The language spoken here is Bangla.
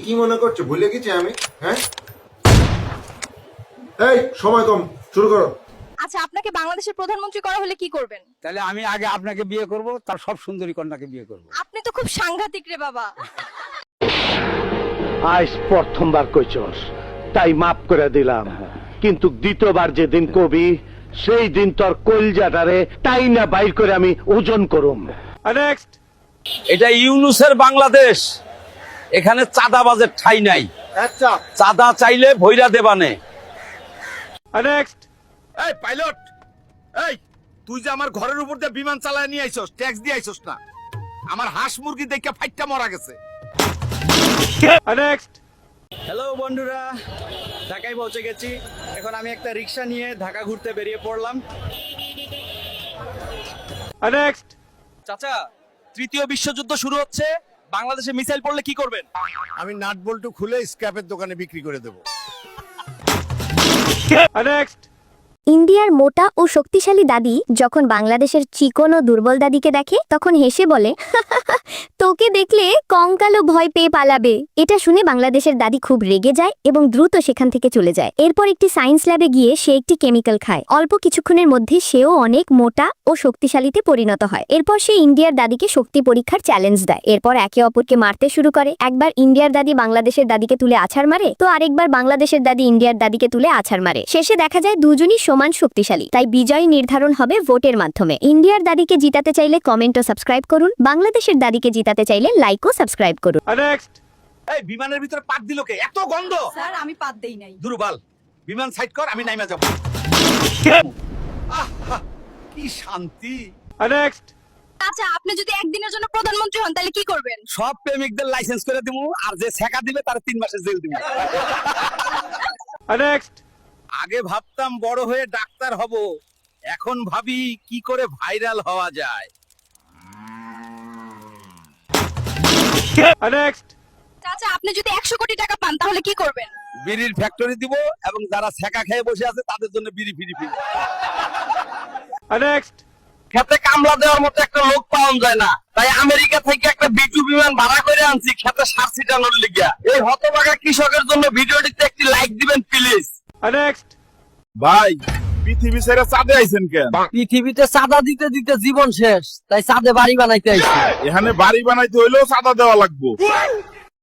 কি মনে করছো ভুলে গেছি আমি? হ্যাঁ, এই সময় কম, শুরু করো। আচ্ছা, আপনাকে বাংলাদেশের প্রধানমন্ত্রী করা হলে কি করবেন? তাহলে আমি আগে আপনাকে বিয়ে করব, তার সব সুন্দরী কন্যাকে বিয়ে করব। আপনি তো খুব সাংঘাতিক রে বাবা। আজ প্রথমবার কইছস, তাই মাফ করে দিলাম, কিন্তু দ্বিতীয়বার যেদিন কবি সেই দিন তোর কলজাটারে তাই না বাইর করে আমি ওজন করুম। নেক্সট। এটা ইউনুসের বাংলাদেশ, এখানে চাঁদাবাজের ঠাই নাই। আচ্ছা, চাঁদা চাইলে ভৈরা দেবানে। নেক্সট। এই পাইলট, এই তুই যে আমার ঘরের উপর দিয়ে বিমান চালায় নিয়ে আইছস, ট্যাক্স দিয়ে আইছস না? আমার হাঁস মুরগি দেখে ফাইটটা মরা গেছে। নেক্সট। হ্যালো বন্ধুরা, ঢাকায় পৌঁছে গেছি। এখন আমি একটা রিক্সা নিয়ে ঢাকা ঘুরতে বেরিয়ে পড়লাম। নেক্সট। চাচা, তৃতীয় বিশ্বযুদ্ধ শুরু হচ্ছে, বাংলাদেশে মিসাইল পড়লে কি করবেন? আমি নাট বল্টু খুলে স্ক্র্যাপের দোকানে বিক্রি করে দেবো। নেক্সট। ইন্ডিয়ার মোটা ও শক্তিশালী দাদি যখন বাংলাদেশের চিকন ও দুর্বল দাদিকে দেখে তখন হেসে বলে, তোকে দেখলে কঙ্কালও ভয় পেয়ে পালাবে। এটা শুনে বাংলাদেশের দাদি খুব রেগে যায় এবং দ্রুত সেখান থেকে চলে যায়। এরপর একটি সায়েন্স ল্যাবে গিয়ে সে একটি কেমিক্যাল খায়। অল্প কিছুক্ষণের মধ্যে সেও অনেক মোটা ও শক্তিশালীতে পরিণত হয়। এরপর সে ইন্ডিয়ার দাদিকে শক্তি পরীক্ষার চ্যালেঞ্জ দেয়। এরপর একে অপরকে মারতে শুরু করে। একবার ইন্ডিয়ার দাদি বাংলাদেশের দাদিকে তুলে আছাড় মারে, তো আরেকবার বাংলাদেশের দাদি ইন্ডিয়ার দাদিকে তুলে আছাড় মারে। শেষে দেখা যায় দুজনই সমান শক্তিশালী। তাই বিজয় নির্ধারণ হবে ভোটের মাধ্যমে। ইন্ডিয়ার দাদিকে জিতাতে চাইলে কমেন্ট ও সাবস্ক্রাইব করুন, বাংলাদেশের দাদিকে জিতাতে চাইলে লাইক ও সাবস্ক্রাইব করুন। নেক্সট। এই বিমানের ভিতরে পাত দিল কে? এত গন্ধ। স্যার, আমি পাত দেই নাই। দুর্বল, বিমান সাইড কর, আমি নাইমা যাব। আহা, কি শান্তি। নেক্সট। আচ্ছা, আপনি যদি একদিনের জন্য প্রধানমন্ত্রী হন তাহলে কি করবেন? সব প্রেমিকদের লাইসেন্স করে দিমু, আর যে ছেকা দিবে তার 3 মাসের জেল দিমু। নেক্সট। আগে ভাবতাম বড় হয়ে ডাক্তার হব, এখন ভাবি কি করে ভাইরাল হওয়া যায়। নেক্সট। আচ্ছা, আপনি যদি 100 কোটি টাকা পান তাহলে কি করবেন? বিড়ির ফ্যাক্টরি দিব এবং যারা ছেকা খেয়ে বসে আছে তাদের জন্য বিড়ি ফ্রি ফ্রি। নেক্সট। খেতে কামলা দেওয়ার মতো একটা লোক পাওয়া যায় না, তাই আমেরিকা থেকে একটা বিটু বিমান ভাড়া করে আনছি খেতে সার ছিটানোর লিগা। এই হতভাগা কৃষকের জন্য ভিডিওটিতে একটি লাইক দিবেন প্লিজ। নেক্সট। ভাই, পৃথিবী ছেড়ে চাঁদে আইছেন কেন? পৃথিবীতে চাঁদা দিতে দিতে জীবন শেষ, তাই চাঁদে বাড়ি বানাইতে আইছি। এখানে বাড়ি বানাইতে হইলেও চাঁদা দেওয়া লাগবো।